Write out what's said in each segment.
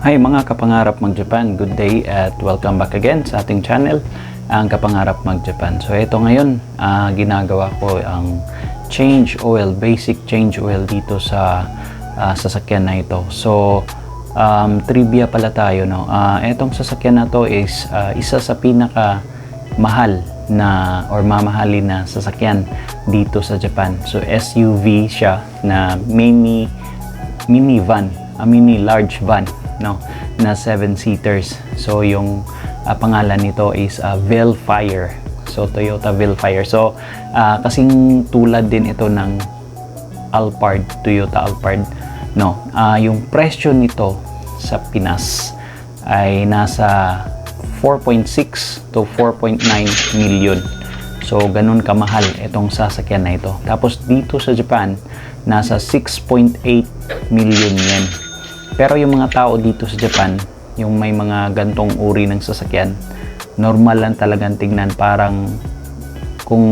Hi mga kapangarap mag-Japan, good day at welcome back again sa ating channel, ang Kapangarap mag-Japan. So ito ngayon, ginagawa ko ang change oil, basic change oil dito sa sasakyan na ito. So trivia pala tayo, no? Etong sasakyan na to is isa sa pinaka mahal na or mamahalin na sasakyan dito sa Japan. So SUV siya na mini large van, no, na 7-seaters. So yung pangalan nito is Vellfire. So Toyota Vellfire. So kasing tulad din ito ng Alphard, Toyota Alphard, no. Yung presyo nito sa Pinas ay nasa 4.6 to 4.9 million. So ganun kamahal itong sasakyan na ito. Tapos dito sa Japan, nasa 6.8 million yen. Pero yung mga tao dito sa Japan, yung may mga gantong uri ng sasakyan, normal lang talagang tignan, parang kung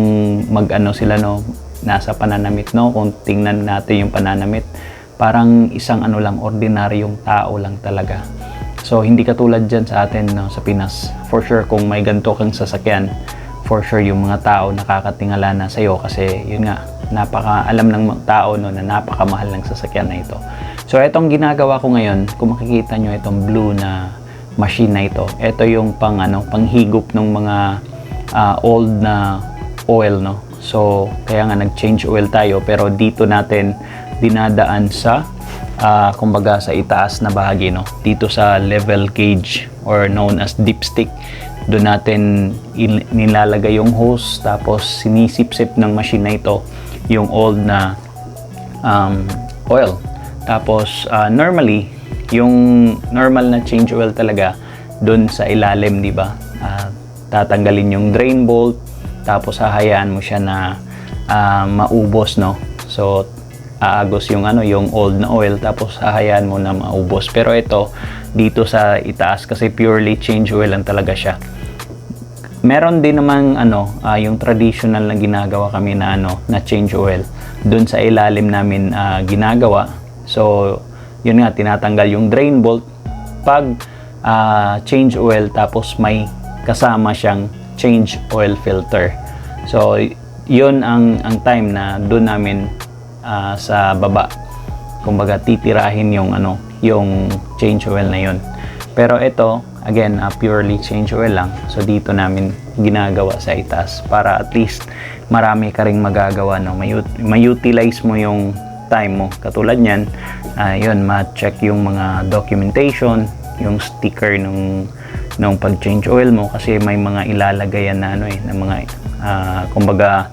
mag-ano sila, no, nasa pananamit, no, kung tingnan natin yung pananamit, parang isang ano lang, ordinaryong tao lang talaga. So hindi katulad dyan sa atin, no, sa Pinas. For sure, kung may ganto kang sasakyan, for sure yung mga tao nakakatingala na sa'yo kasi yun nga, alam ng tao, no, na napakamahal ng sasakyan na ito. So itong ginagawa ko ngayon, kung makikita nyo itong blue na machine na ito, ito yung panghigop ng mga old na oil, no. So kaya nga nag-change oil tayo, pero dito natin dinadaan sa kumbaga sa itaas na bahagi, no, dito sa level gauge or known as dipstick. Doon natin nilalagay yung hose, tapos sinisip-sip ng machine na ito yung old na oil. Tapos normally yung normal na change oil talaga doon sa ilalim, di ba? Tatanggalin yung drain bolt, tapos hahayaan mo siya na maubos, no. So aagos yung yung old na oil, tapos hahayaan mo na maubos. Pero ito dito sa itaas, kasi purely change oil lang talaga siya. Meron din namang yung traditional na ginagawa kami na na change oil doon sa ilalim namin ginagawa. So yun nga, tinatanggal yung drain bolt pag change oil, tapos may kasama siyang change oil filter. So yun ang time na doon namin sa baba, kumbaga titirahin yung yung change oil na yun. Pero ito again, purely change oil lang. So dito namin ginagawa sa itaas para at least marami ka ring magagawa, no. May-utilize mo yung time mo. Katulad niyan, yun, ma-check yung mga documentation, yung sticker nung pag-change oil mo, kasi may mga ilalagay yan na na mga kumbaga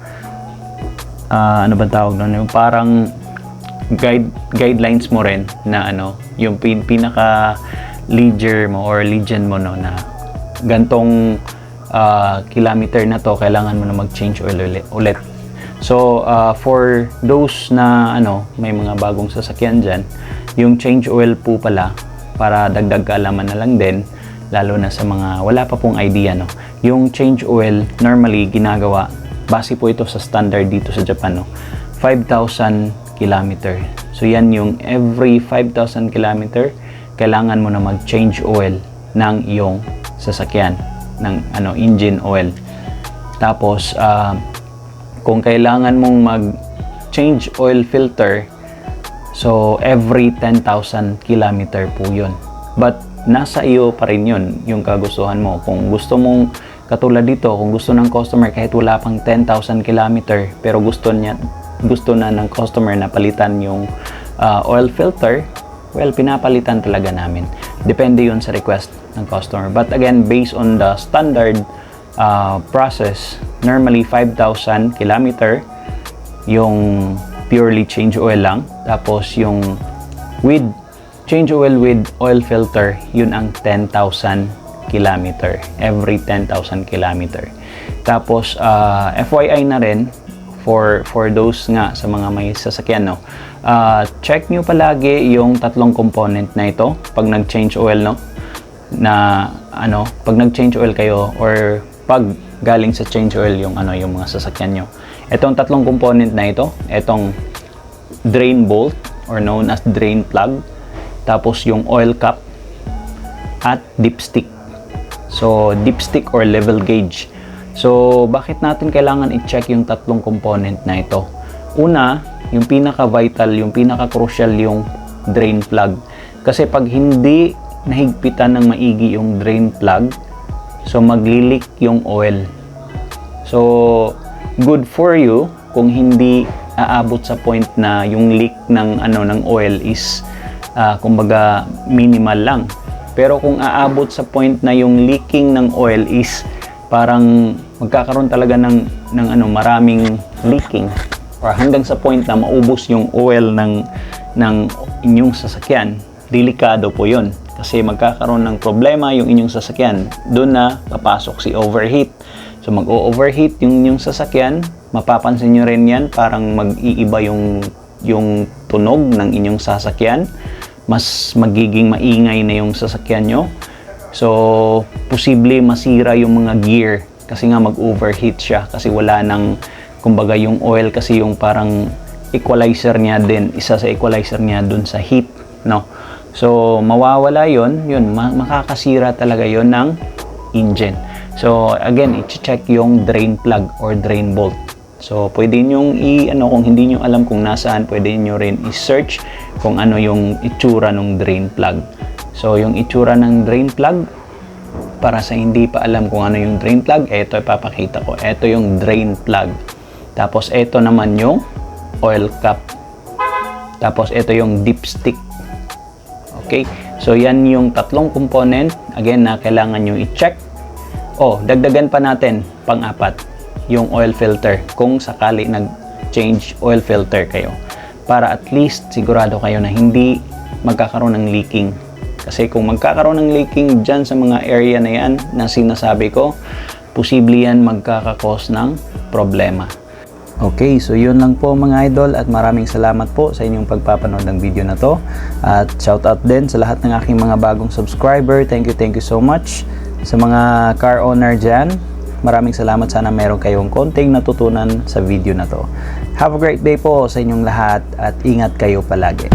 ano ba tawag doon, yung parang guidelines mo rin na yung pinaka ledger mo or legend mo, no, na gantong kilometer na to kailangan mo na mag-change oil ulit. So for those na may mga bagong sasakyan dyan, yung change oil po pala, para dagdag kaalaman na lang din, lalo na sa mga wala pa pong idea, no, yung change oil normally ginagawa, base po ito sa standard dito sa Japan, no, 5,000 kilometer. So yan yung every 5,000 kilometer kailangan mo na mag-change oil ng iyong sasakyan, ng engine oil. Tapos kung kailangan mong mag-change oil filter, so every 10,000 kilometer po yun. But nasa iyo pa rin yun, yung kagustuhan mo. Kung gusto mong, katulad dito, kung gusto ng customer kahit wala pang 10,000 kilometer, pero gusto na ng customer na palitan yung oil filter, well, pinapalitan talaga namin. Depende yun sa request ng customer. But again, based on the standard process, normally 5,000 kilometer yung purely change oil lang. Tapos yung with change oil with oil filter, yun ang 10,000 kilometer. Every 10,000 kilometer. Tapos FYI na rin, for those nga sa mga may sasakyan, no, check nyo palagi yung tatlong component na ito pag nag-change oil, no, na pag nag-change oil kayo or pag galing sa change oil yung yung mga sasakyan nyo. Itong tatlong component na ito, itong drain bolt or known as drain plug, tapos yung oil cap, at dipstick. So, dipstick or level gauge. So, bakit natin kailangan i-check yung tatlong component na ito? Una, yung pinaka-vital, yung pinaka-crucial yung drain plug. Kasi pag hindi nahigpitan ng maigi yung drain plug, so magli-leak yung oil. So, good for you kung hindi aabot sa point na yung leak ng oil is kumbaga minimal lang. Pero kung aabot sa point na yung leaking ng oil is parang magkakaroon talaga ng maraming leaking or hanggang sa point na maubos yung oil ng inyong sasakyan, delikado po yun. Kasi magkakaroon ng problema yung inyong sasakyan. Doon na papasok si overheat. So mag-o-overheat yung inyong sasakyan, mapapansin nyo rin yan, parang mag-iiba yung tunog ng inyong sasakyan. Mas magiging maingay na yung sasakyan nyo. So, posible masira yung mga gear kasi nga mag-overheat siya kasi wala nang, kumbaga yung oil kasi yung parang equalizer niya din, isa sa equalizer niya dun sa heat, no? So, mawawala yun, makakasira talaga yun ng engine. So, again, i-check yung drain plug or drain bolt. So, pwede nyo kung hindi nyo alam kung nasaan, pwede nyo rin i-search kung ano yung itsura ng drain plug. So, yung itsura ng drain plug, para sa hindi pa alam kung ano yung drain plug, ito ipapakita ko. Ito yung drain plug. Tapos, ito naman yung oil cap. Tapos, ito yung dipstick. Okay? So, yan yung tatlong component, again, na kailangan nyo i-check. Dagdagan pa natin, pang-apat, yung oil filter kung sakali nag-change oil filter kayo para at least sigurado kayo na hindi magkakaroon ng leaking. Kasi kung magkakaroon ng leaking dyan sa mga area na yan na sinasabi ko, posible yan magkakakos ng problema. Okay, so yun lang po mga idol at maraming salamat po sa inyong pagpapanood ng video na to. At shoutout din sa lahat ng aking mga bagong subscriber. Thank you so much. Sa mga car owner dyan, maraming salamat. Sana meron kayong konting natutunan sa video na to. Have a great day po sa inyong lahat at ingat kayo palagi.